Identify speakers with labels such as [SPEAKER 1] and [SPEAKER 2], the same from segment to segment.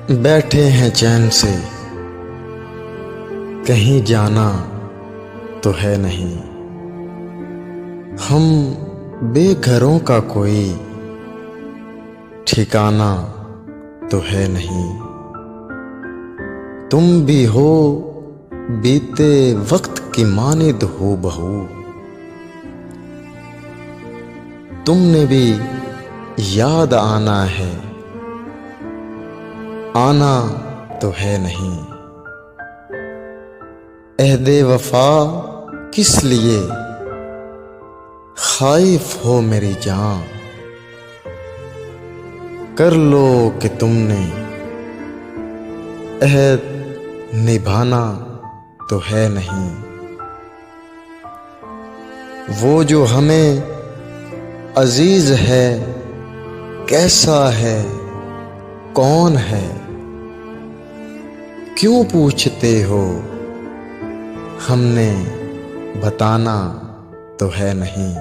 [SPEAKER 1] बैठे हैं चैन से, कहीं जाना तो है नहीं। हम बेघरों का कोई ठिकाना तो है नहीं। तुम भी हो बीते वक्त की मानिद हो बहू, तुमने भी याद आना है, आना तो है नहीं। अहदे वफा किस लिए खाइफ हो मेरी जान, कर लो कि तुमने अहद निभाना तो है नहीं। वो जो हमें अजीज है, कैसा है, कौन है, क्यों पूछते हो, हमने बताना तो है नहीं।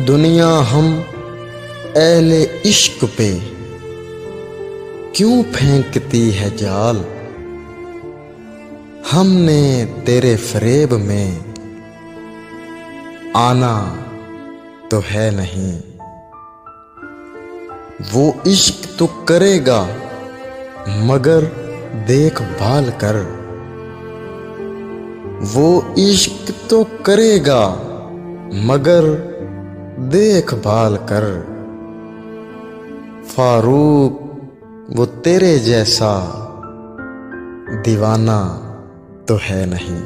[SPEAKER 1] दुनिया हम अहले इश्क पे क्यों फेंकती है जाल, हमने तेरे फरेब में आना तो है नहीं। वो इश्क तो करेगा मगर देखभाल कर, वो इश्क तो करेगा मगर देखभाल कर। फारूक वो तेरे जैसा दीवाना तो है नहीं।